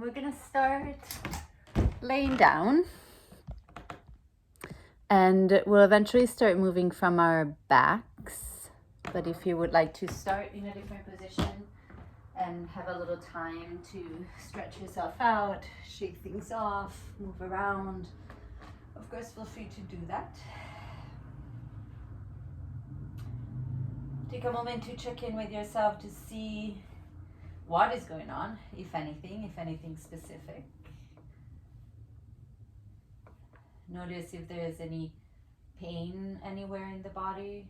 we're gonna start laying down, and we'll eventually start moving from our backs. But if you would like to start in a different position and have a little time to stretch yourself out, shake things off, move around, of course feel free to do that. Take a moment to check in with yourself to see what is going on, if anything specific. Notice if there is any pain anywhere in the body.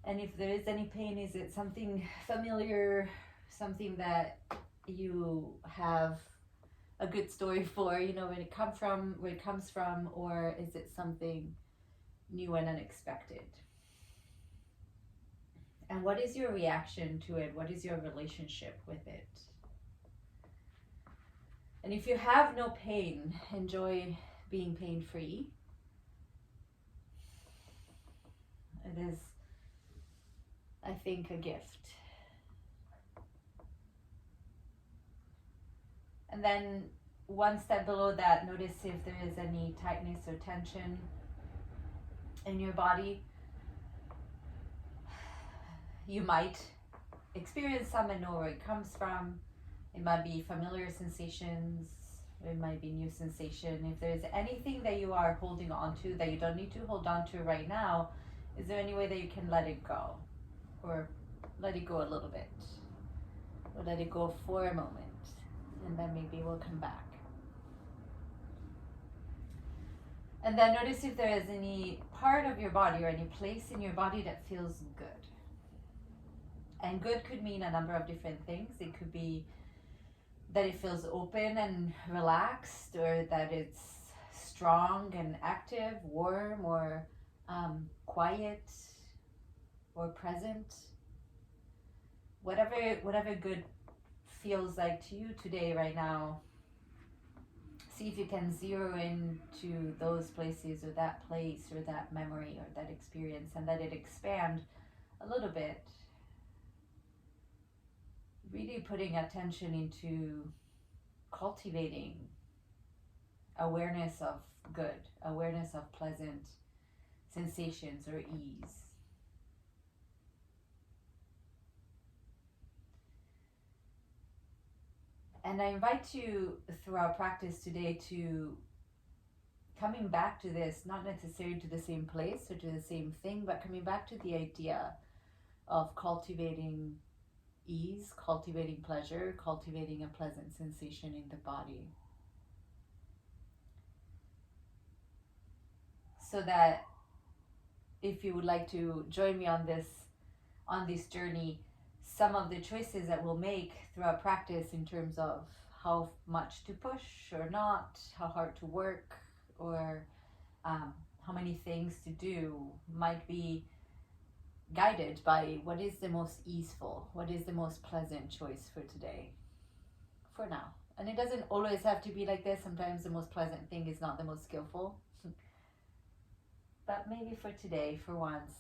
And if there is any pain, is it something familiar, something that you have a good story for, you know, where it comes from, or is it something new and unexpected? And what is your reaction to it? What is your relationship with it? And if you have no pain, enjoy being pain-free. It is, I think, a gift. And then one step below that, notice if there is any tightness or tension in your body. You might experience some and know where it comes from. It might be familiar sensations, it might be new sensation. If there's anything that you are holding on to that you don't need to hold on to right now, is there any way that you can let it go? Or let it go a little bit? Or let it go for a moment, and then maybe we'll come back. And then notice if there is any part of your body or any place in your body that feels good. And good could mean a number of different things. It could be that it feels open and relaxed, or that it's strong and active, warm, or quiet, or present. Whatever good feels like to you today, right now, see if you can zero into those places, or that place, or that memory, or that experience, and let it expand a little bit. Really putting attention into cultivating awareness of good, awareness of pleasant sensations or ease. And I invite you through our practice today to coming back to this, not necessarily to the same place or to the same thing, but coming back to the idea of cultivating ease, cultivating pleasure, cultivating a pleasant sensation in the body. So that if you would like to join me on this journey, some of the choices that we'll make throughout practice in terms of how much to push or not, how hard to work, or how many things to do, might be guided by what is the most easeful, what is the most pleasant choice for today, for now. And it doesn't always have to be like this. Sometimes the most pleasant thing is not the most skillful. But maybe for today, for once,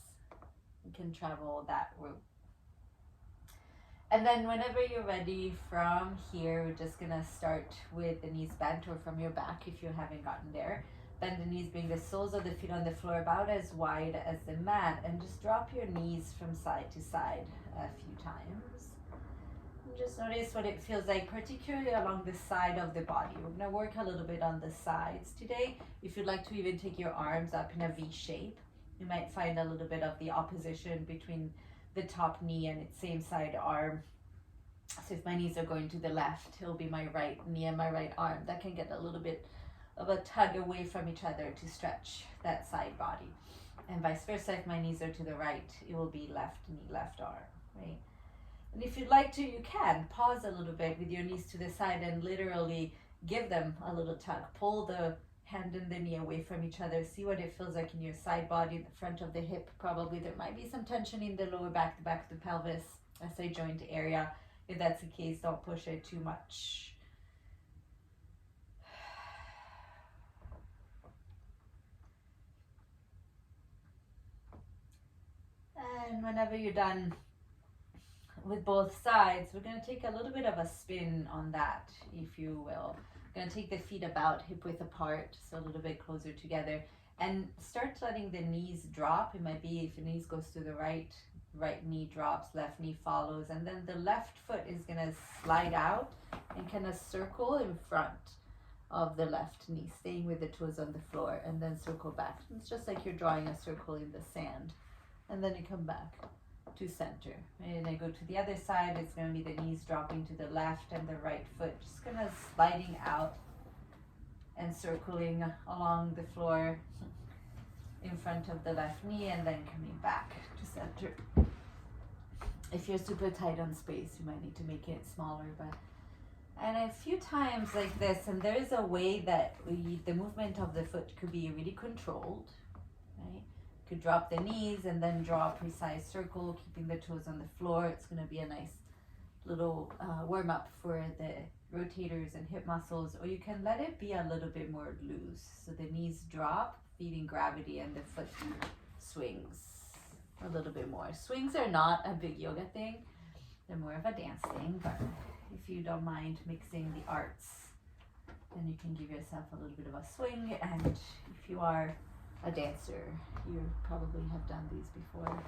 we can travel that route. And then whenever you're ready, from here, we're just gonna start with the knees bent, or from your back if you haven't gotten there. Bend the knees, bring the soles of the feet on the floor about as wide as the mat, and just drop your knees from side to side a few times. And just notice what it feels like, particularly along the side of the body. We're gonna work a little bit on the sides today. If you'd like to even take your arms up in a V shape, you might find a little bit of the opposition between the top knee and its same side arm. So if my knees are going to the left, it'll be my right knee and my right arm. That can get a little bit of a tug away from each other to stretch that side body. And vice versa, if my knees are to the right, it will be left knee, left arm, right? And if you'd like to, you can pause a little bit with your knees to the side and literally give them a little tug. Pull the hand and the knee away from each other. See what it feels like in your side body, the front of the hip. Probably there might be some tension in the lower back, the back of the pelvis, SI joint area. If that's the case, don't push it too much. And whenever you're done, with both sides, we're going to take a little bit of a spin on that, if you will. We're going to take the feet about hip width apart, so a little bit closer together, and start letting the knees drop. It might be if the knees goes to the right knee drops, left knee follows, and then the left foot is going to slide out and kind of circle in front of the left knee, staying with the toes on the floor, and then circle back. It's just like you're drawing a circle in the sand, and then you come back to center. And I go to the other side. It's going to be the knees dropping to the left and the right foot just kind of sliding out and circling along the floor in front of the left knee, and then coming back to center. If you're super tight on space, you might need to make it smaller, and a few times like this, and there is a way that the movement of the foot could be really controlled, right? Could drop the knees and then draw a precise circle, keeping the toes on the floor. It's going to be a nice little warm up for the rotators and hip muscles, or you can let it be a little bit more loose. So the knees drop, feeding gravity, and the foot swings a little bit more. Swings are not a big yoga thing. They're more of a dance thing, but if you don't mind mixing the arts, then you can give yourself a little bit of a swing. And if you are a dancer, you probably have done these before.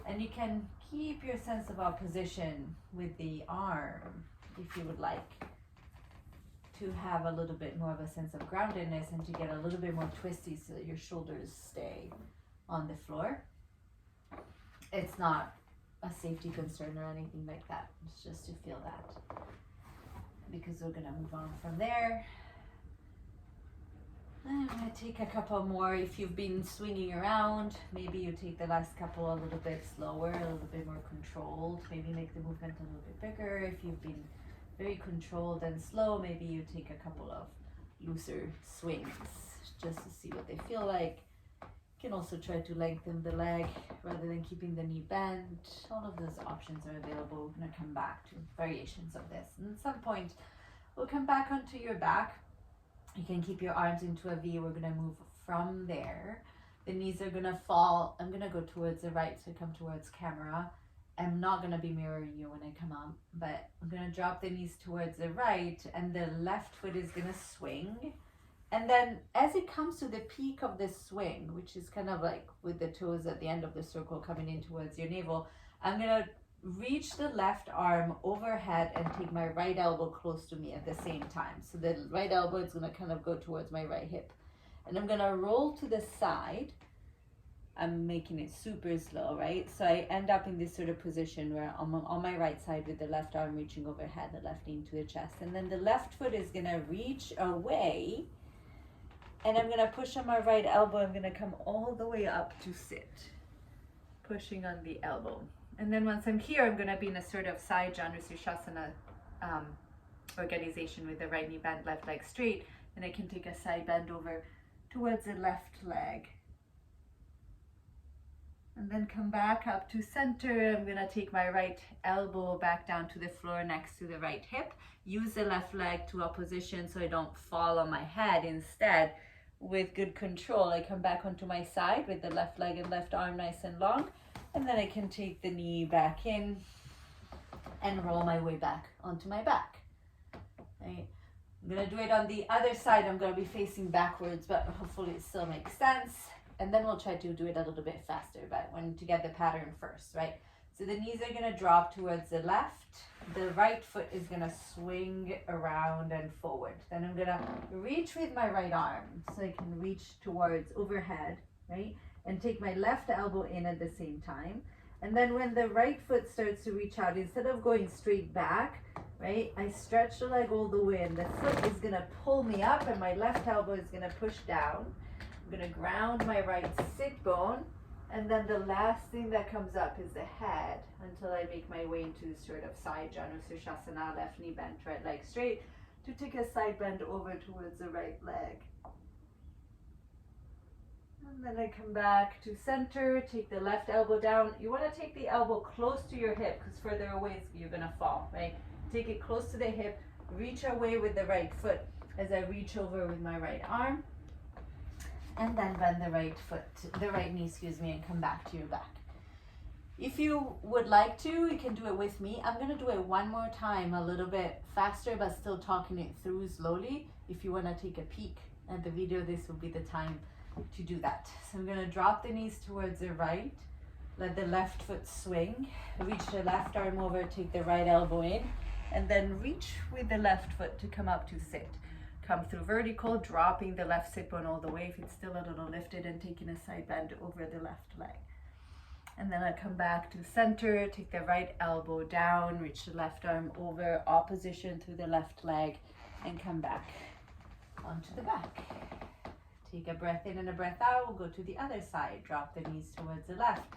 And you can keep your sense of opposition with the arm if you would like to have a little bit more of a sense of groundedness and to get a little bit more twisty so that your shoulders stay on the floor. It's not a safety concern or anything like that. It's just to feel that. Because we're going to move on from there. I'm going to take a couple more. If you've been swinging around, maybe you take the last couple a little bit slower, a little bit more controlled. Maybe make the movement a little bit bigger. If you've been very controlled and slow, maybe you take a couple of looser swings just to see what they feel like. You can also try to lengthen the leg rather than keeping the knee bent. All of those options are available. We're going to come back to variations of this. And at some point, we'll come back onto your back. You can keep your arms into a V. We're going to move from there. The knees are going to fall. I'm going to go towards the right, so come towards camera. I'm not going to be mirroring you when I come up, but I'm going to drop the knees towards the right, and the left foot is going to swing. And then as it comes to the peak of the swing, which is kind of like with the toes at the end of the circle coming in towards your navel, I'm going to reach the left arm overhead and take my right elbow close to me at the same time. So the right elbow is going to kind of go towards my right hip. And I'm going to roll to the side. I'm making it super slow, right? So I end up in this sort of position where I'm on my right side with the left arm reaching overhead, the left knee to the chest. And then the left foot is going to reach away. And I'm going to push on my right elbow. I'm going to come all the way up to sit, pushing on the elbow. And then once I'm here, I'm going to be in a sort of side Janushirshasana organization with the right knee bent, left leg straight. And I can take a side bend over towards the left leg. And then come back up to center. I'm going to take my right elbow back down to the floor next to the right hip. Use the left leg to opposition so I don't fall on my head. Instead, with good control, I come back onto my side with the left leg and left arm nice and long. And then I can take the knee back in and roll my way back onto my back. Right? I'm going to do it on the other side. I'm going to be facing backwards, but hopefully it still makes sense. And then we'll try to do it a little bit faster, but I want to get the pattern first, right? So the knees are going to drop towards the left. The right foot is going to swing around and forward. Then I'm going to reach with my right arm so I can reach towards overhead, right? And take my left elbow in at the same time. And then when the right foot starts to reach out, instead of going straight back, right, I stretch the leg all the way, and the foot is going to pull me up, and my left elbow is going to push down. I'm going to ground my right sit bone, and then the last thing that comes up is the head until I make my way into sort of side Janushirshasana, left knee bent, right leg straight, to take a side bend over towards the right leg. And then I come back to center, take the left elbow down. You want to take the elbow close to your hip, because further away you're going to fall, right? Take it close to the hip, reach away with the right foot as I reach over with my right arm. And then bend the right knee, and come back to your back. If you would like to, you can do it with me. I'm gonna do it one more time, a little bit faster, but still talking it through slowly. If you wanna take a peek at the video, this will be the time to do that. So I'm gonna drop the knees towards the right, let the left foot swing, reach the left arm over, take the right elbow in, and then reach with the left foot to come up to sit. Come through vertical, dropping the left sit bone all the way if it's still a little lifted, and taking a side bend over the left leg. And then I come back to center, take the right elbow down, reach the left arm over, opposition through the left leg, and come back onto the back. Take a breath in and a breath out. We'll go to the other side. Drop the knees towards the left.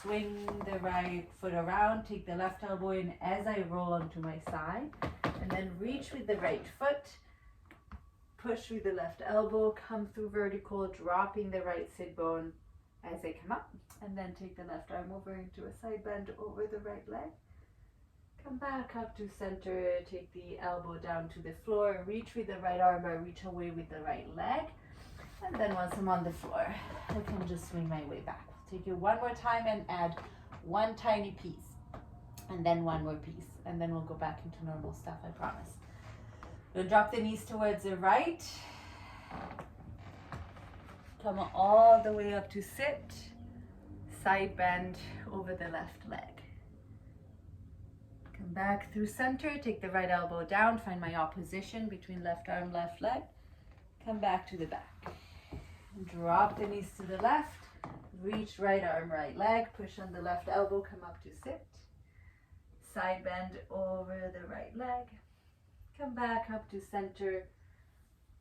Swing the right foot around, take the left elbow in as I roll onto my side, and then reach with the right foot, push with the left elbow, come through vertical, dropping the right sit bone as I come up, and then take the left arm over into a side bend over the right leg. Come back up to center, take the elbow down to the floor, reach with the right arm or reach away with the right leg. And then once I'm on the floor, I can just swing my way back. Take it one more time and add one tiny piece, and then one more piece, and then we'll go back into normal stuff, I promise. We'll drop the knees towards the right. Come all the way up to sit. Side bend over the left leg. Come back through center, take the right elbow down, find my opposition between left arm, left leg. Come back to the back. Drop the knees to the left. Reach right arm, right leg, push on the left elbow, come up to sit. Side bend over the right leg. Come back up to center.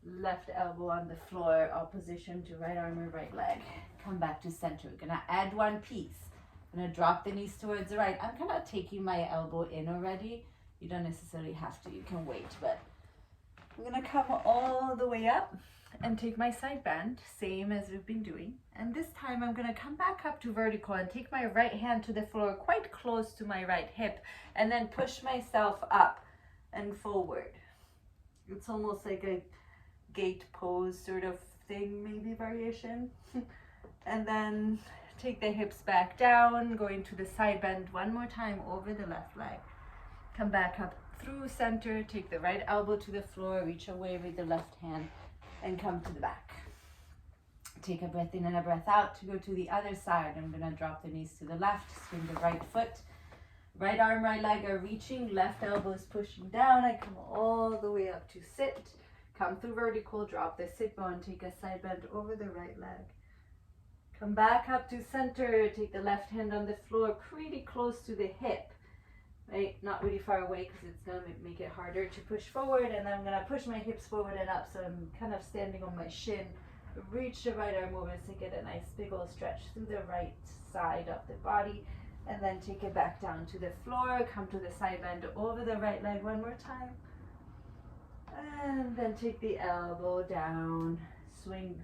Left elbow on the floor, opposition to right arm or right leg. Come back to center. We're gonna add one piece. I'm gonna drop the knees towards the right. I'm kind of taking my elbow in already. You don't necessarily have to, you can wait, but I'm gonna come all the way up and take my side bend, same as we've been doing. And this time I'm gonna come back up to vertical and take my right hand to the floor quite close to my right hip, and then push myself up and forward. It's almost like a gate pose sort of thing, maybe variation. And then take the hips back down, going to the side bend one more time over the left leg. Come back up through center, take the right elbow to the floor, reach away with the left hand, and come to the back. Take a breath in and a breath out to go to the other side. I'm gonna drop the knees to the left, swing the right foot. Right arm, right leg are reaching, left elbow is pushing down. I come all the way up to sit. Come through vertical, drop the sit bone, take a side bend over the right leg. Come back up to center, take the left hand on the floor, pretty close to the hip. Right, not really far away because it's gonna make it harder to push forward, and then I'm gonna push my hips forward and up, so I'm kind of standing on my shin. Reach the right arm over to get a nice big old stretch through the right side of the body, and then take it back down to the floor. Come to the side bend over the right leg one more time, and then take the elbow down, swing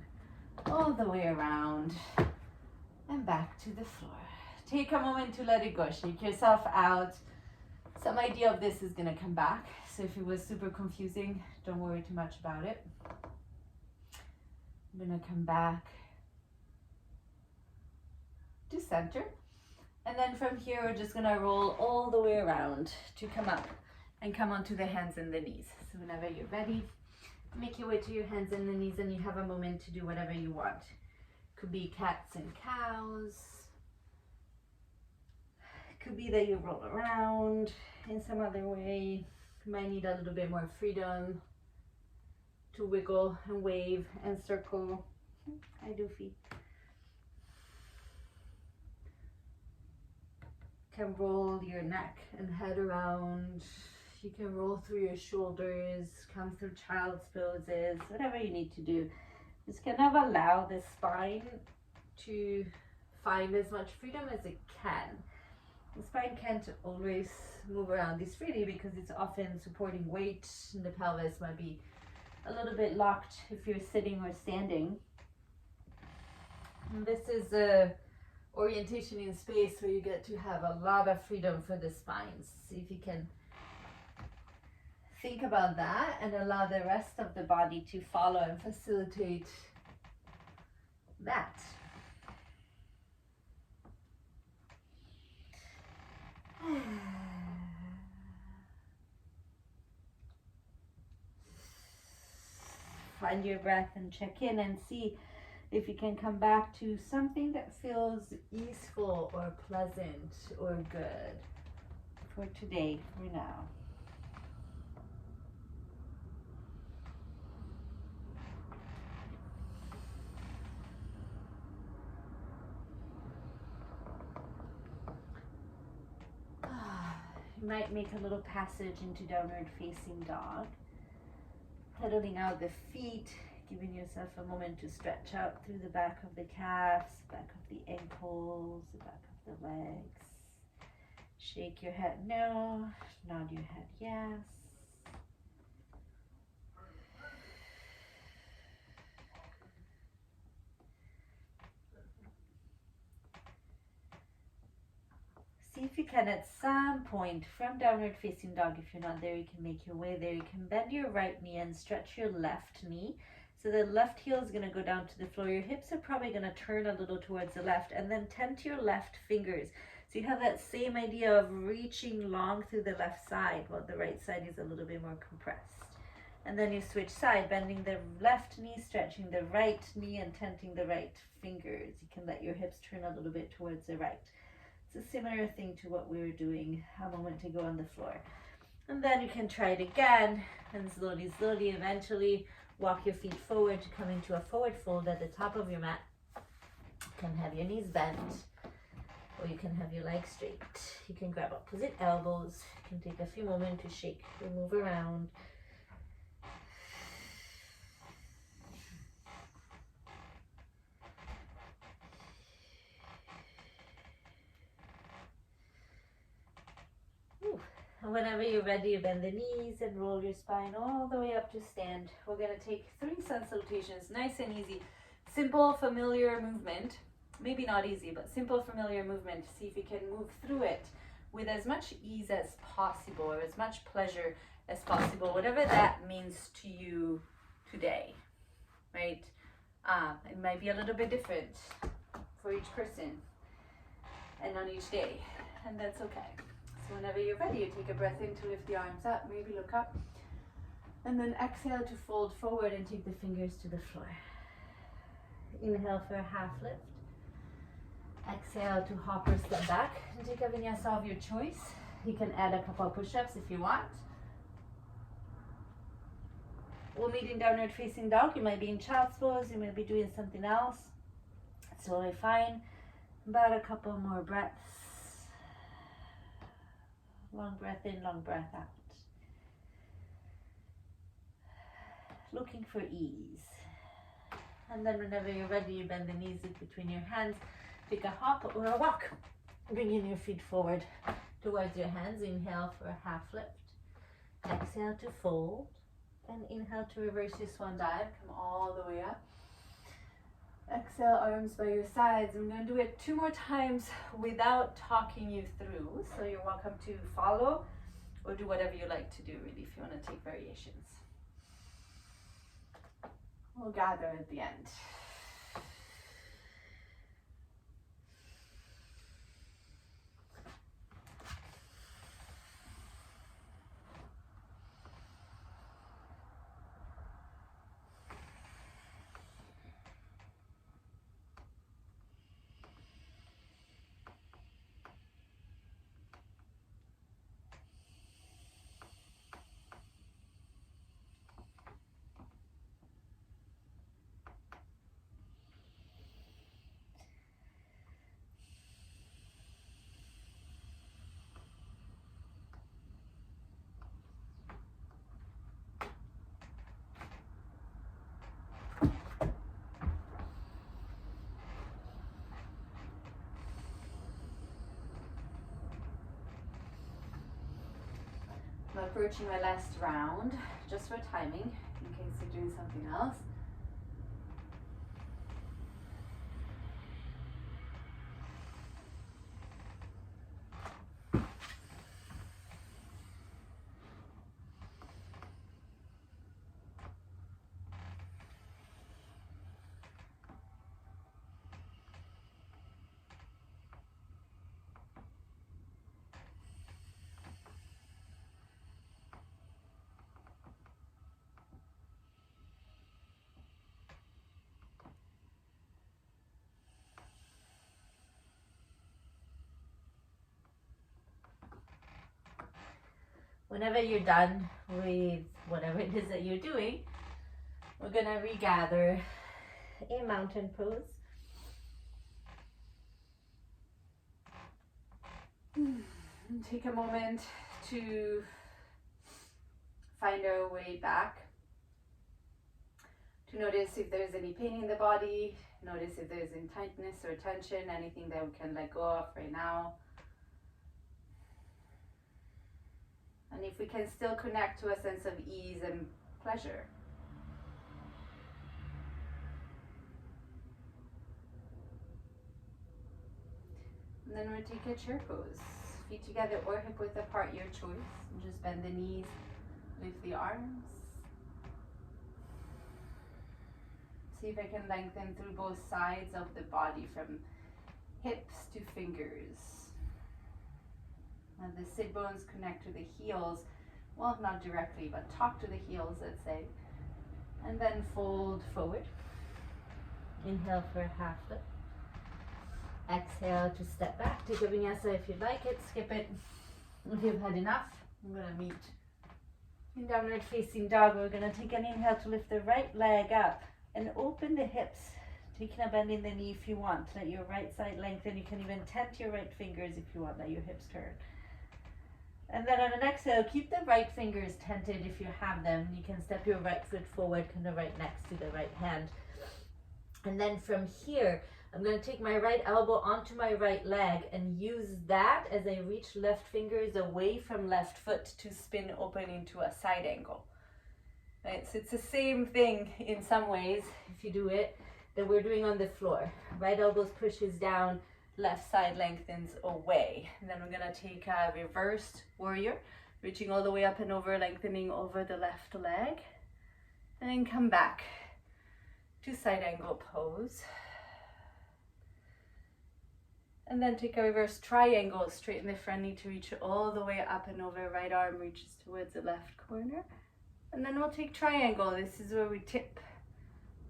all the way around and back to the floor. Take a moment to let it go. Shake yourself out. Some idea of this is gonna come back, so if it was super confusing, don't worry too much about it. I'm gonna come back to center, and then from here we're just gonna roll all the way around to come up and come onto the hands and the knees. So whenever you're ready, make your way to your hands and the knees, and you have a moment to do whatever you want. Could be cats and cows. Could be that you roll around in some other way. You might need a little bit more freedom to wiggle and wave and circle. Hi, Doofy. Can roll your neck and head around. You can roll through your shoulders, come through child's poses, whatever you need to do. Just kind of allow the spine to find as much freedom as it can. The spine can't always move around this freely because it's often supporting weight, and the pelvis might be a little bit locked if you're sitting or standing. And this is a orientation in space where you get to have a lot of freedom for the spine. See if you can think about that and allow the rest of the body to follow and facilitate that. find your breath and check in and see if you can come back to something that feels easeful or pleasant or good for today, for now. You might make a little passage into downward facing dog. Pedaling out the feet, giving yourself a moment to stretch out through the back of the calves, back of the ankles, the back of the legs. Shake your head no, nod your head yes. See if you can at some point from downward facing dog, if you're not there, you can make your way there. You can bend your right knee and stretch your left knee. So the left heel is going to go down to the floor. Your hips are probably going to turn a little towards the left, and then tend to your left fingers. So you have that same idea of reaching long through the left side while the right side is a little bit more compressed. And then you switch side, bending the left knee, stretching the right knee, and tenting the right fingers. You can let your hips turn a little bit towards the right. It's a similar thing to what we were doing a moment ago on the floor. And then you can try it again, and slowly, eventually walk your feet forward to come into a forward fold at the top of your mat. You can have your knees bent, or you can have your legs straight. You can grab opposite elbows. You can take a few moments to shake or move around. And whenever you're ready, you bend the knees and roll your spine all the way up to stand. We're going to take 3 sun salutations, nice and easy. Simple, familiar movement. Maybe not easy, but simple, familiar movement. See if you can move through it with as much ease as possible, or as much pleasure as possible, whatever that means to you today, right? It might be a little bit different for each person and on each day, and that's okay. So whenever you're ready, you take a breath in to lift the arms up, maybe look up, and then exhale to fold forward and take the fingers to the floor. Inhale for a half lift. Exhale to hop or step back and take a vinyasa of your choice. You can add a couple of push-ups if you want. We'll meet in downward facing dog. You might be in child's pose, you might be doing something else. It's totally fine. About a couple more breaths. Long breath in, long breath out. Looking for ease. And then whenever you're ready, you bend the knees in between your hands. Take a hop or a walk. Bringing your feet forward towards your hands. Inhale for a half lift. Exhale to fold. And inhale to reverse your swan dive. Come all the way up. Exhale, arms by your sides. I'm going to do it 2 more times without talking you through. So you're welcome to follow or do whatever you like to do, really, if you want to take variations. We'll gather at the end. I'm approaching my last round, just for timing, in case you're doing something else. Whenever you're done with whatever it is that you're doing, we're gonna regather in mountain pose. And take a moment to find our way back, to notice if there's any pain in the body, notice if there's any tightness or tension, anything that we can let go of right now. And if we can still connect to a sense of ease and pleasure. And then we'll take a chair pose. Feet together or hip width apart, your choice. And just bend the knees, lift the arms. See if I can lengthen through both sides of the body from hips to fingers. And the sit bones connect to the heels. Well, not directly, but talk to the heels, let's say. And then fold forward. Inhale for half lift. Exhale to step back. Take a vinyasa if you'd like it. Skip it if you've had enough. I'm going to meet in downward facing dog. We're going to take an inhale to lift the right leg up and open the hips. Taking a bend in the knee if you want. Let your right side lengthen. You can even tent your right fingers if you want. Let your hips turn. And then on an exhale, keep the right fingers tented if you have them. You can step your right foot forward, kind of right next to the right hand. And then from here, I'm going to take my right elbow onto my right leg and use that as I reach left fingers away from left foot to spin open into a side angle. Right, so it's the same thing in some ways, if you do it, that we're doing on the floor. Right elbow pushes down, left side lengthens away. And then we're going to take a reversed warrior, reaching all the way up and over, lengthening over the left leg. And then come back to side angle pose. And then take a reverse triangle, straighten the front knee to reach all the way up and over. Right arm reaches towards the left corner. And then we'll take triangle. This is where we tip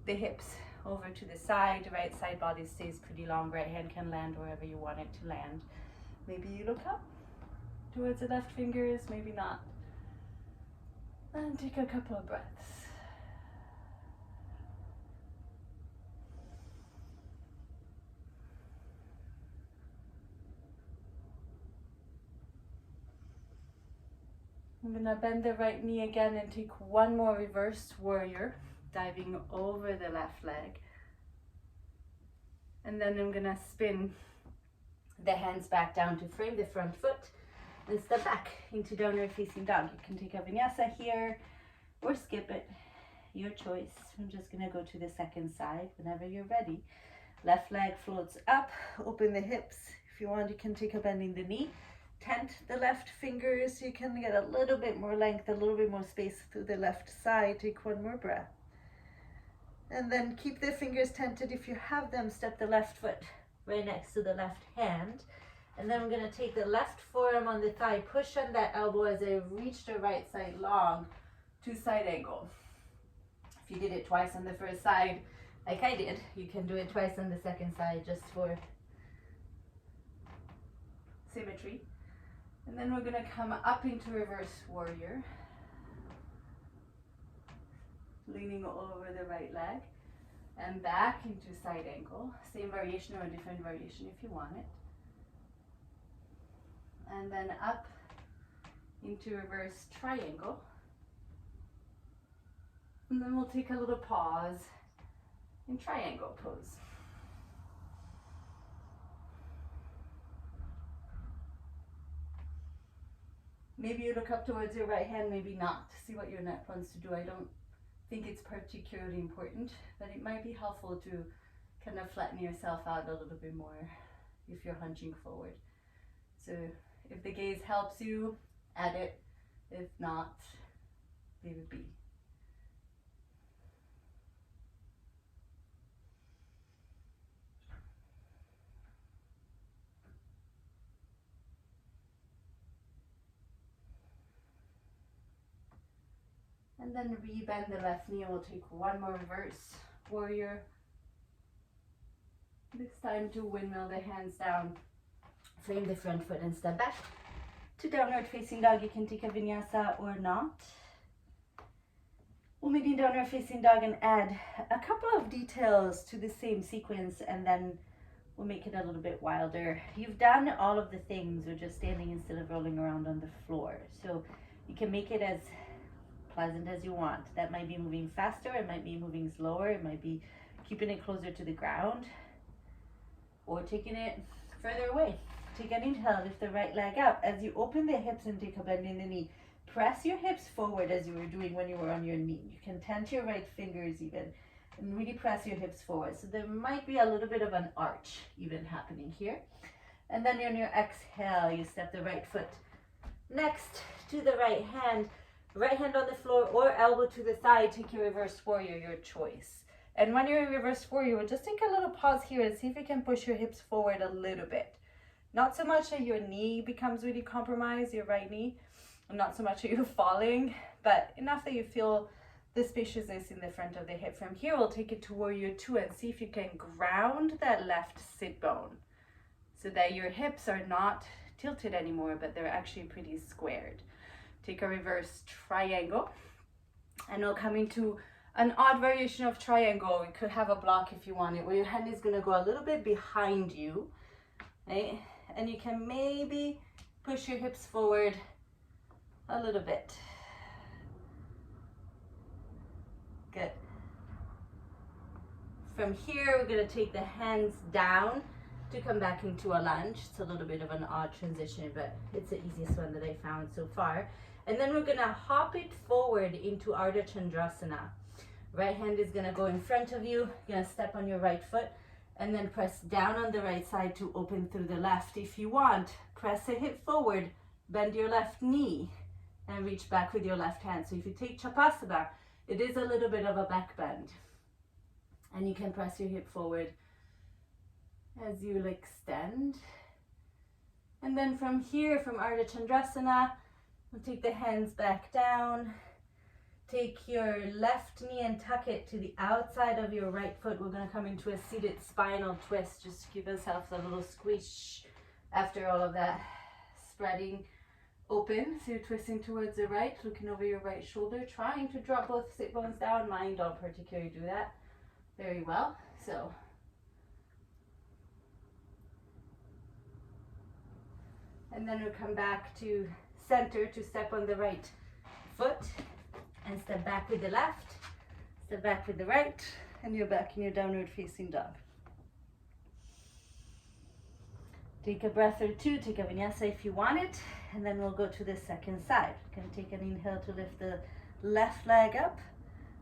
the hips over to the side. Right side body stays pretty long. Right hand can land wherever you want it to land. Maybe you look up towards the left fingers, maybe not. And take a couple of breaths. I'm going to bend the right knee again and take one more reversed warrior, diving over the left leg. And then I'm going to spin the hands back down to frame the front foot and step back into downward facing dog. You can take a vinyasa here or skip it, your choice. I'm just going to go to the second side whenever you're ready. Left leg floats up, open the hips. If you want, you can take a bend in the knee. Tent the left fingers, you can get a little bit more length, a little bit more space through the left side. Take one more breath. And then keep the fingers tented if you have them. Step the left foot right next to the left hand. And then I'm going to take the left forearm on the thigh, push on that elbow as I reach the right side long to side angle. If you did it twice on the first side, like I did, you can do it twice on the second side just for symmetry. And then we're going to come up into reverse warrior, leaning over the right leg, and back into side angle. Same variation or a different variation if you want it. And then up into reverse triangle. And then we'll take a little pause in triangle pose. Maybe you look up towards your right hand, maybe not. See what your neck wants to do. I don't think it's particularly important, but it might be helpful to kind of flatten yourself out a little bit more if you're hunching forward. So if the gaze helps you, add it. If not, leave it be. And then re-bend the left knee and we'll take one more reverse warrior. This time to windmill the hands down, frame the front foot and step back to downward facing dog. You can take a vinyasa or not. We'll meet in downward facing dog and add a couple of details to the same sequence, and then we'll make it a little bit wilder. You've done all of the things. We're just standing instead of rolling around on the floor. So you can make it as pleasant as you want. That might be moving faster, it might be moving slower, it might be keeping it closer to the ground, or taking it further away. Take an inhale, lift the right leg up. As you open the hips and take a bend in the knee, press your hips forward as you were doing when you were on your knee. You can tense your right fingers even, and really press your hips forward. So there might be a little bit of an arch even happening here. And then on your exhale, you step the right foot next to the right hand on the floor or elbow to the thigh. Take your reverse warrior, your choice. And when you're in reverse warrior, just take a little pause here and see if you can push your hips forward a little bit. Not so much that your knee becomes really compromised, your right knee, and not so much that you're falling, but enough that you feel the spaciousness in the front of the hip. From here, we'll take it to warrior two and see if you can ground that left sit bone so that your hips are not tilted anymore, but they're actually pretty squared. Take a reverse triangle, and we'll come into an odd variation of triangle. We could have a block if you want it, where your hand is gonna go a little bit behind you, right? And you can maybe push your hips forward a little bit. Good. From here, we're gonna take the hands down to come back into a lunge. It's a little bit of an odd transition, but it's the easiest one that I found so far. And then we're gonna hop it forward into Ardha Chandrasana. Right hand is gonna go in front of you. You're gonna step on your right foot and then press down on the right side to open through the left. If you want, press a hip forward, bend your left knee, and reach back with your left hand. So if you take Chapasana, it is a little bit of a back bend. And you can press your hip forward as you extend. And then from here, from Ardha Chandrasana, we'll take the hands back down. Take your left knee and tuck it to the outside of your right foot. We're gonna come into a seated spinal twist. Just to give ourselves a little squish after all of that spreading open. So you're twisting towards the right, looking over your right shoulder, trying to drop both sit bones down. Mine don't particularly do that very well. So and then we'll come back to center to step on the right foot and step back with the left, step back with the right, and you're back in your downward facing dog. Take a breath or two, take a vinyasa if you want it, and then we'll go to the second side. You can take an inhale to lift the left leg up,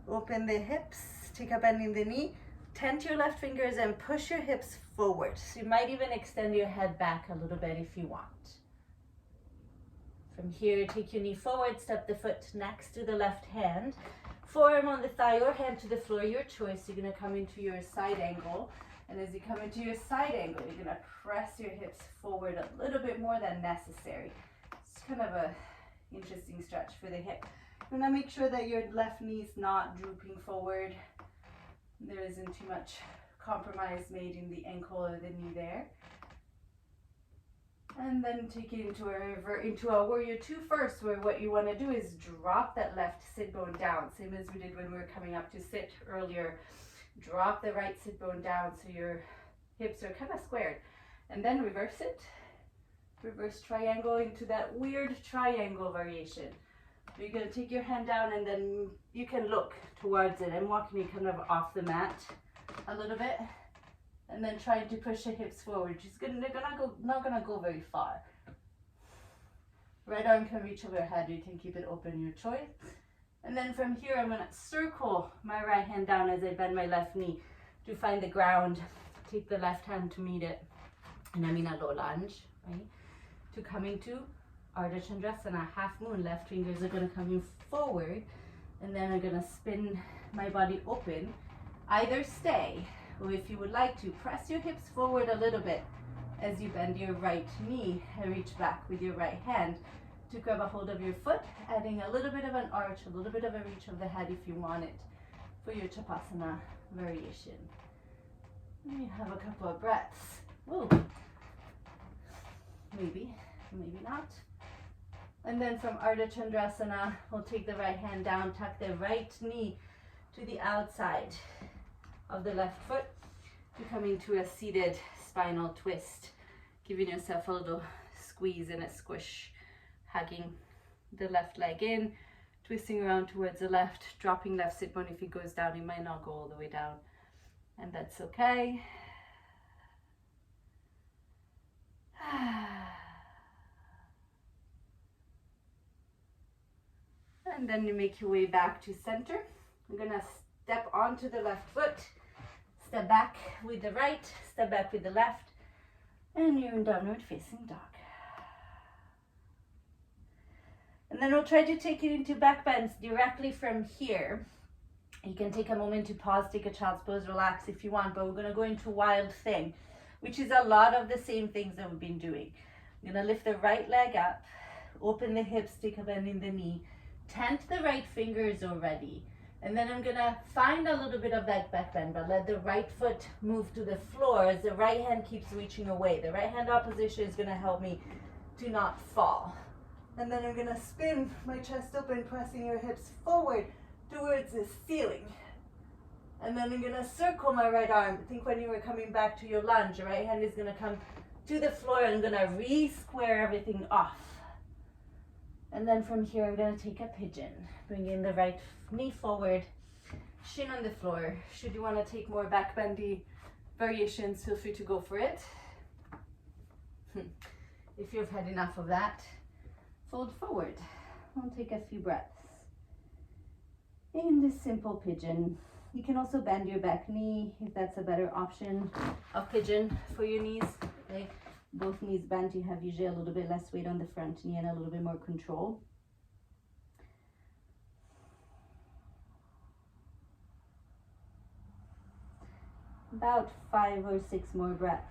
open the hips, take a bend in the knee, tent your left fingers and push your hips forward. So you might even extend your head back a little bit if you want. From here, take your knee forward, step the foot next to the left hand, forearm on the thigh or hand to the floor, your choice. You're gonna come into your side angle. And as you come into your side angle, you're gonna press your hips forward a little bit more than necessary. It's kind of a interesting stretch for the hip. You wanna make sure that your left knee is not drooping forward. There isn't too much compromise made in the ankle or the knee there. And then take it into a warrior two first, where what you want to do is drop that left sit bone down, same as we did when we were coming up to sit earlier. Drop the right sit bone down so your hips are kind of squared, and then reverse it. Reverse triangle into that weird triangle variation. You're going to take your hand down and then you can look towards it. I'm walking you kind of off the mat a little bit. And then trying to push the hips forward. They're not gonna go very far. Right arm can reach overhead. You can keep it open, your choice. And then from here, I'm gonna circle my right hand down as I bend my left knee to find the ground. Take the left hand to meet it, and I'm in a low lunge, right? To come into Ardha Chandrasana, half moon. Left fingers are gonna come in forward, and then I'm gonna spin my body open. Either stay, or if you would like to, press your hips forward a little bit as you bend your right knee and reach back with your right hand to grab a hold of your foot, adding a little bit of an arch, a little bit of a reach of the head if you want it for your Chapasana variation. Let me have a couple of breaths. Whoa. Maybe not. And then from Ardha Chandrasana, we'll take the right hand down, tuck the right knee to the outside of the left foot, becoming to a seated spinal twist, giving yourself a little squeeze and a squish, hugging the left leg in, twisting around towards the left, dropping left sit bone. If it goes down, it might not go all the way down, and that's okay. And then you make your way back to center. You're gonna step onto the left foot, step back with the right, step back with the left, and you're in downward facing dog. And then we'll try to take it into back bends directly from here. You can take a moment to pause, take a child's pose, relax if you want, but we're gonna go into wild thing, which is a lot of the same things that we've been doing. I'm gonna lift the right leg up, open the hips, take a bend in the knee, tent the right fingers already. And then I'm gonna find a little bit of that back bend, but let the right foot move to the floor as the right hand keeps reaching away. The right hand opposition is gonna help me to not fall. And then I'm gonna spin my chest open, pressing your hips forward towards the ceiling. And then I'm gonna circle my right arm. Think when you were coming back to your lunge, the right hand is gonna come to the floor and I'm gonna re-square everything off. And then from here, I'm gonna take a pigeon. Bring in the right knee forward, shin on the floor. Should you wanna take more back bendy variations, feel free to go for it. If you've had enough of that, fold forward. We'll take a few breaths in this simple pigeon. You can also bend your back knee if that's a better option of pigeon for your knees. Okay? Both knees bent, you have usually a little bit less weight on the front knee and a little bit more control. About 5 or 6 more breaths.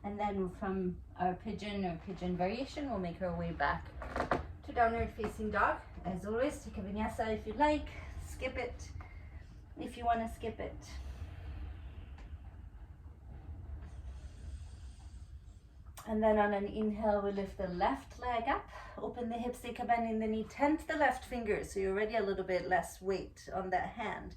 And then from our pigeon or pigeon variation, we'll make our way back to downward facing dog. As always, take a vinyasa if you like, skip it if you want to skip it. And then on an inhale, we lift the left leg up, open the hips, take a bend in the knee, tent the left fingers, so you're already a little bit less weight on that hand.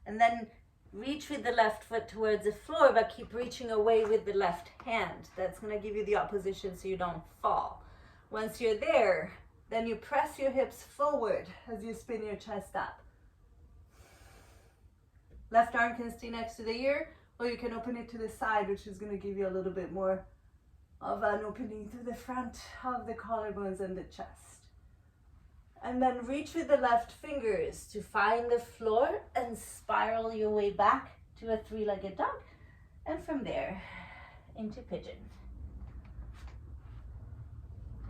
And then reach with the left foot towards the floor, but keep reaching away with the left hand. That's gonna give you the opposition so you don't fall. Once you're there, then you press your hips forward as you spin your chest up. Left arm can stay next to the ear, or you can open it to the side, which is gonna give you a little bit more of an opening to the front of the collarbones and the chest. And then reach with the left fingers to find the floor and spiral your way back to a 3-legged dog. And from there, into pigeon.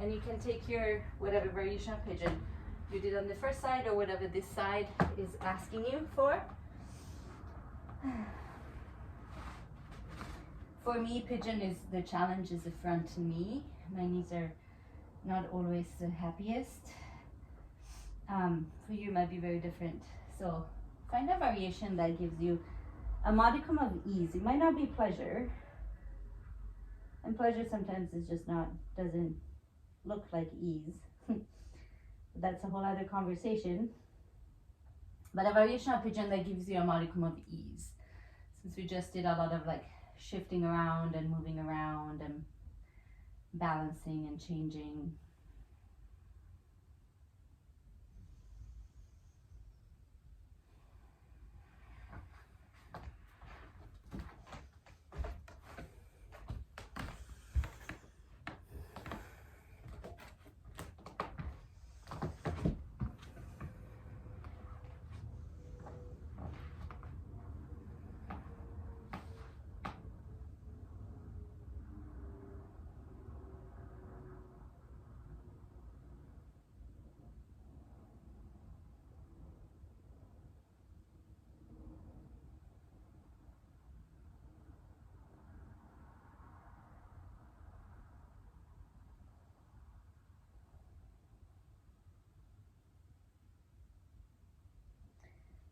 And you can take your whatever variation of pigeon you did on the first side or whatever this side is asking you for. For me, pigeon is the challenge is the front knee. My knees are not always the happiest. For you, it might be very different. So find a variation that gives you a modicum of ease. It might not be pleasure, and pleasure sometimes is just not, doesn't look like ease. That's a whole other conversation. But a variation of pigeon that gives you a modicum of ease. Since we just did a lot of like shifting around and moving around and balancing and changing.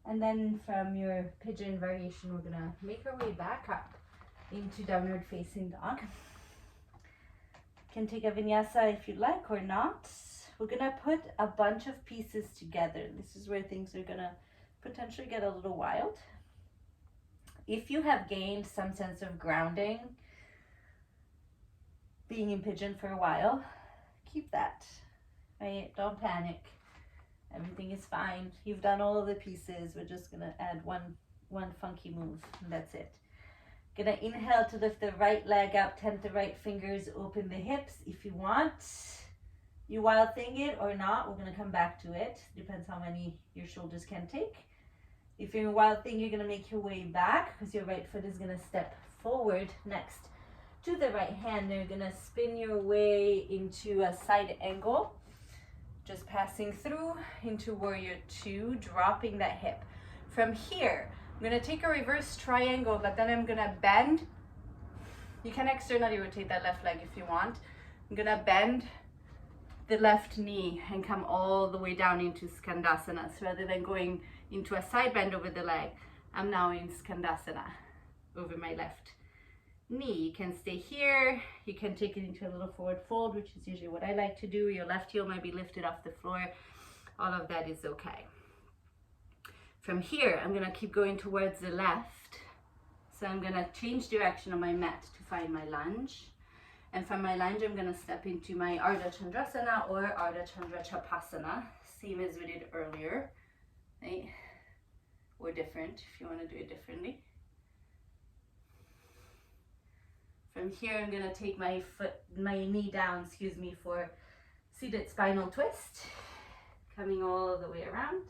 And then from your pigeon variation, we're gonna make our way back up into downward facing dog. Can take a vinyasa if you like or not. We're gonna put a bunch of pieces together. This is where things are gonna potentially get a little wild. If you have gained some sense of grounding, being in pigeon for a while, keep that, right? Don't panic. Everything is fine. You've done all of the pieces. We're just gonna add one funky move, and that's it. Gonna inhale to lift the right leg up, tent the right fingers, open the hips. If you want, you wild thing it or not, we're gonna come back to it. Depends how many your shoulders can take. If you're in wild thing, you're gonna make your way back because your right foot is gonna step forward next to the right hand. You're gonna spin your way into a side angle, just passing through into warrior two, dropping that hip. From here, I'm gonna take a reverse triangle, but then I'm gonna bend. You can externally rotate that left leg if you want. I'm gonna bend the left knee and come all the way down into Skandasana. So rather than going into a side bend over the leg, I'm now in Skandasana over my left knee. You can stay here. You can take it into a little forward fold, which is usually what I like to do. Your left heel might be lifted off the floor. All of that is okay. From here, I'm gonna keep going towards the left. So I'm gonna change direction on my mat to find my lunge. And from my lunge, I'm gonna step into my Ardha Chandrasana or Ardha Chandra Chapasana, same as we did earlier, right? Or different, if you wanna do it differently. From here, I'm gonna take my knee down, for seated spinal twist, coming all the way around.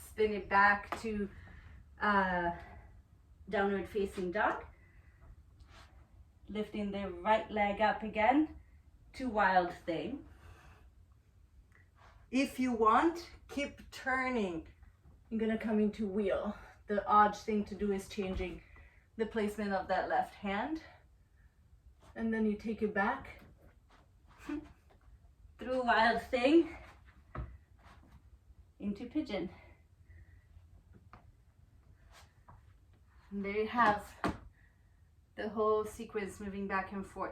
Spin it back to downward facing dog. Lifting the right leg up again to wild thing. If you want, keep turning. I'm gonna come into wheel. The odd thing to do is changing the placement of that left hand. And then you take it back through wild thing into pigeon. And there you have the whole sequence moving back and forth.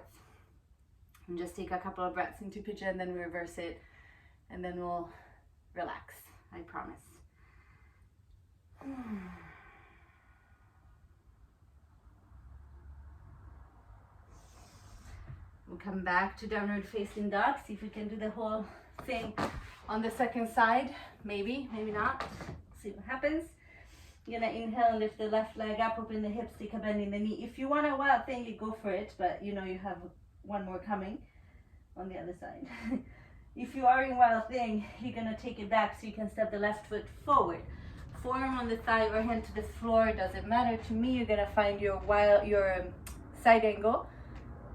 And just take a couple of breaths into pigeon, then reverse it, and then we'll relax, I promise. We'll come back to downward facing dog. See if we can do the whole thing on the second side. Maybe, maybe not. See what happens. You're gonna inhale and lift the left leg up, open the hips, take a bend in the knee. If you want a wild thing, you go for it, but you know you have one more coming on the other side. If you are in wild thing, you're gonna take it back so you can step the left foot forward. Forearm on the thigh or hand to the floor, doesn't matter to me. You're gonna find your side angle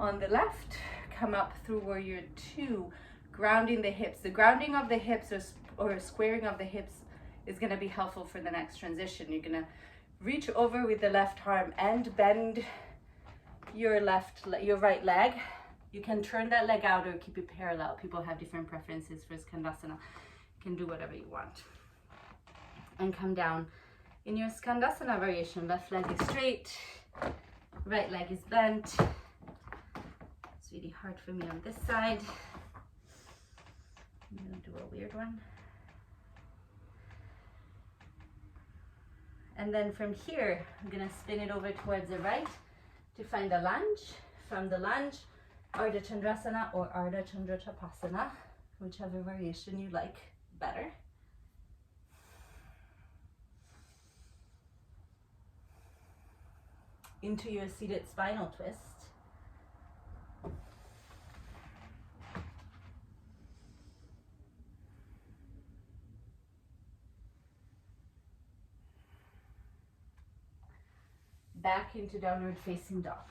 on the left, come up through warrior two, grounding the hips. The grounding of the hips or squaring of the hips is going to be helpful for the next transition. You're going to reach over with the left arm and bend your right leg. You can turn that leg out or keep it parallel. People have different preferences for Skandasana. You can do whatever you want. And come down in your Skandasana variation. Left leg is straight, right leg is bent. It's really hard for me on this side. I'm going to do a weird one. And then from here, I'm gonna spin it over towards the right to find a lunge. From the lunge, Ardha Chandrasana or Ardha Chandra Chapasana, whichever variation you like better. Into your seated spinal twist. Back into downward facing dog.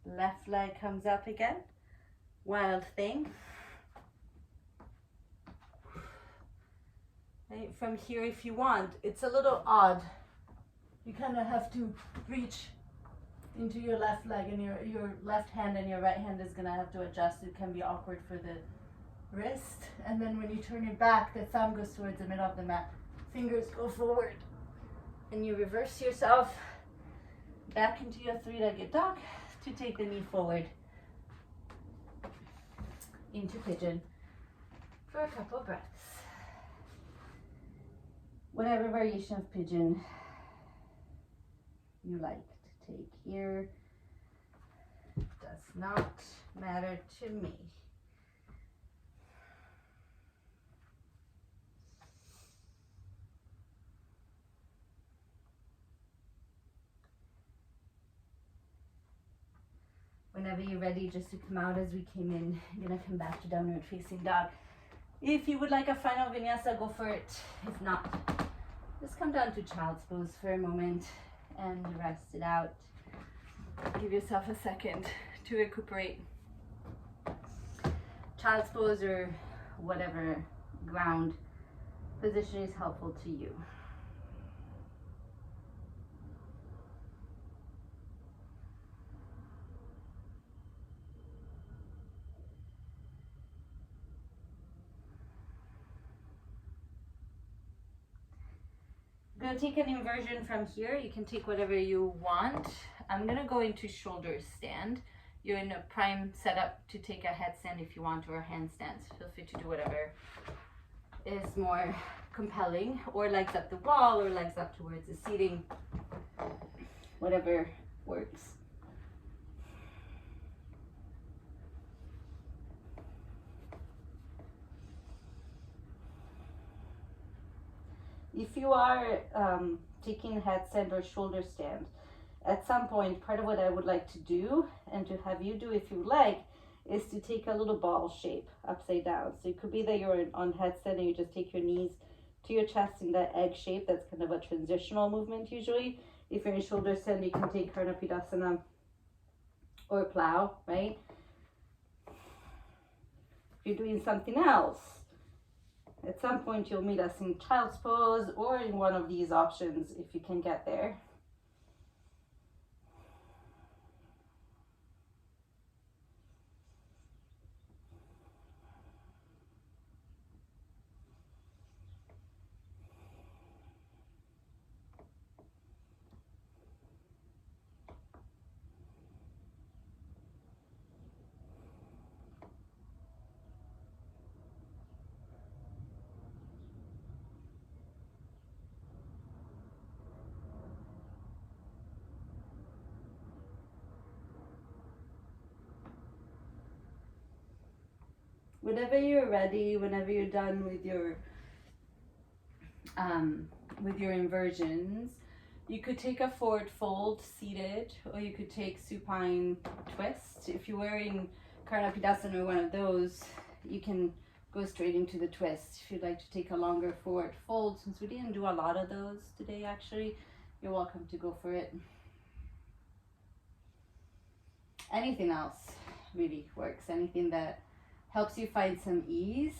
Left leg comes up again. Wild thing. Right, from here, if you want, it's a little odd. You kind of have to reach into your left leg, and your left hand and your right hand is gonna have to adjust. It can be awkward for the wrist. And then when you turn it back, the thumb goes towards the middle of the mat. Fingers go forward. And you reverse yourself back into your three-legged dog to take the knee forward into pigeon for a couple breaths. Whatever variation of pigeon you like to take here does not matter to me. Whenever you're ready, just to come out as we came in, you're gonna come back to downward facing dog. If you would like a final vinyasa, go for it. If not, just come down to child's pose for a moment and rest it out. Give yourself a second to recuperate. Child's pose or whatever ground position is helpful to you. I'm gonna take an inversion from here. You can take whatever you want. I'm gonna go into shoulder stand. You're in a prime setup to take a headstand if you want, or a handstand. Feel free to do whatever is more compelling, or legs up the wall, or legs up towards the seating, whatever works. If you are taking headstand or shoulder stand, at some point, part of what I would like to do, and to have you do if you like, is to take a little ball shape upside down. So it could be that you're on headstand and you just take your knees to your chest in that egg shape. That's kind of a transitional movement usually. If you're in shoulder stand, you can take Karnapidasana or plow, right? If you're doing something else, at some point you'll meet us in child's pose or in one of these options if you can get there. Whenever you're ready, whenever you're done with your inversions, you could take a forward fold seated, or you could take supine twist. If you're wearing Karnapidasana or one of those, you can go straight into the twist. If you'd like to take a longer forward fold, since we didn't do a lot of those today actually, you're welcome to go for it. Anything else really works. Anything that helps you find some ease,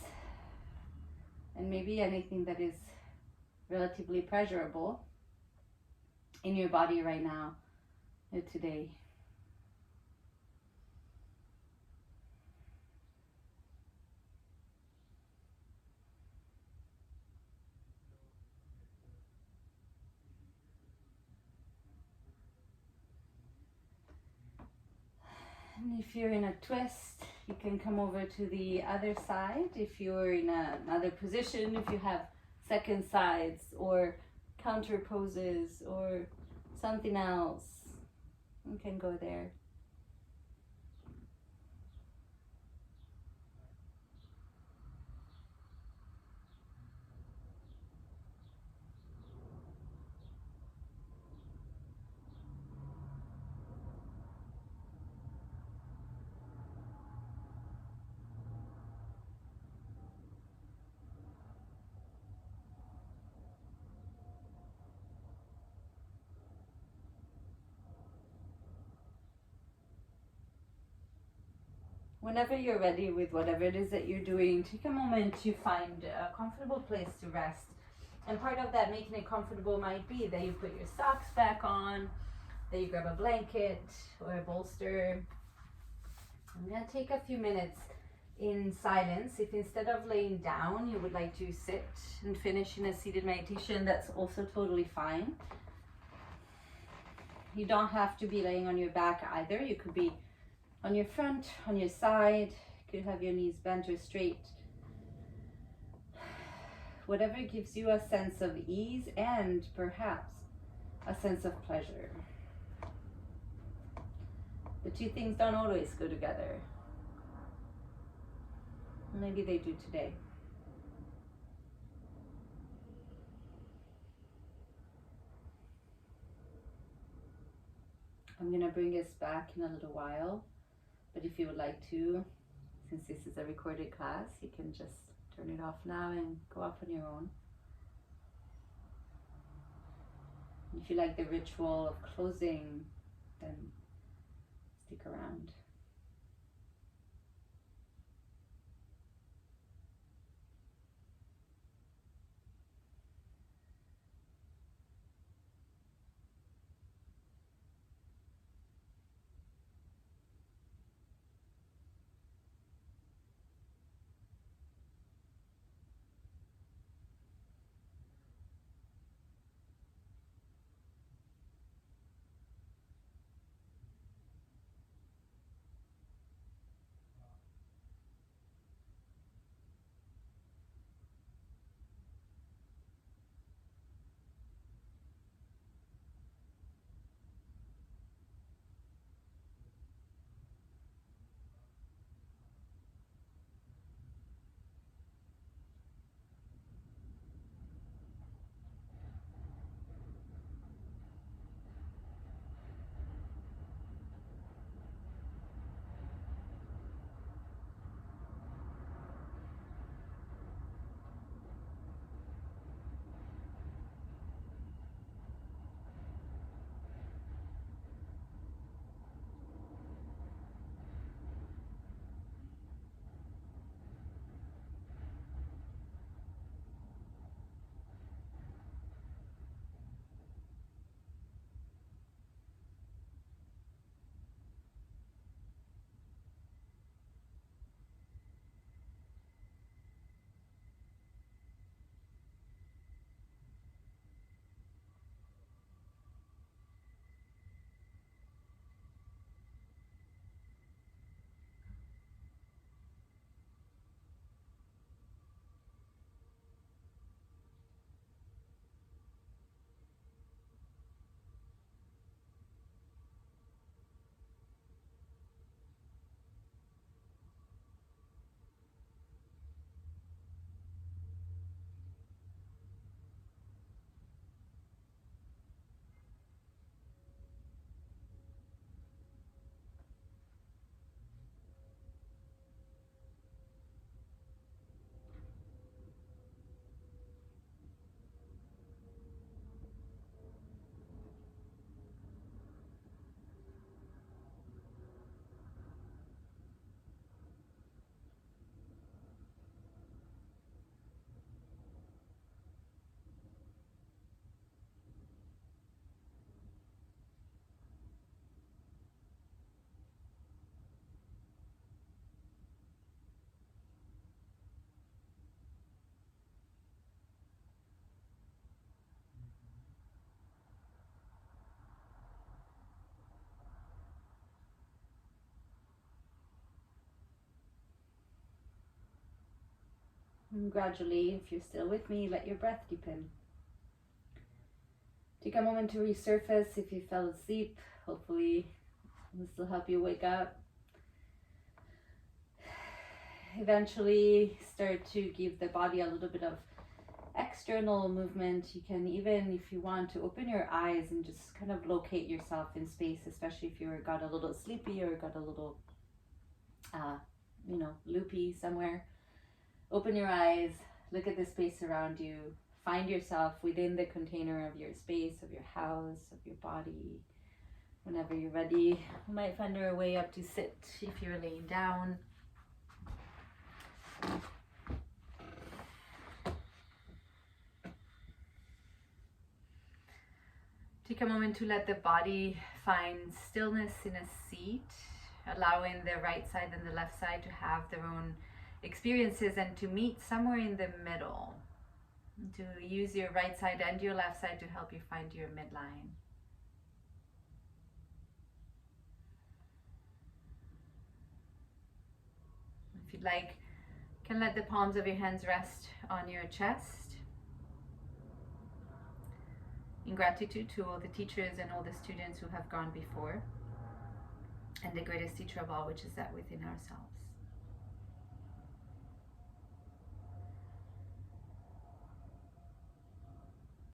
and maybe anything that is relatively pleasurable in your body right now or today. And if you're in a twist, you can come over to the other side. If you're in another position, if you have second sides or counter poses or something else, you can go there. Whenever you're ready with whatever it is that you're doing, take a moment to find a comfortable place to rest. And part of that making it comfortable might be that you put your socks back on, that you grab a blanket or a bolster. I'm going to take a few minutes in silence. If instead of laying down, you would like to sit and finish in a seated meditation, that's also totally fine. You don't have to be laying on your back either. You could be on your front, on your side. You could have your knees bent or straight. Whatever gives you a sense of ease and perhaps a sense of pleasure. The two things don't always go together. Maybe they do today. I'm going to bring us back in a little while, but if you would like to, since this is a recorded class, you can just turn it off now and go off on your own. If you like the ritual of closing, then stick around. And gradually, if you're still with me, let your breath deepen. Take a moment to resurface if you fell asleep. Hopefully, this will help you wake up. Eventually, start to give the body a little bit of external movement. You can even, if you want, to open your eyes and just kind of locate yourself in space, especially if you got a little sleepy or got a little, loopy somewhere. Open your eyes, look at the space around you, find yourself within the container of your space, of your house, of your body. Whenever you're ready, you might find your way up to sit if you're laying down. Take a moment to let the body find stillness in a seat, allowing the right side and the left side to have their own experiences and to meet somewhere in the middle. To use your right side and your left side to help you find your midline. If you'd like, you can let the palms of your hands rest on your chest. In gratitude to all the teachers and all the students who have gone before, and the greatest teacher of all, which is that within ourselves.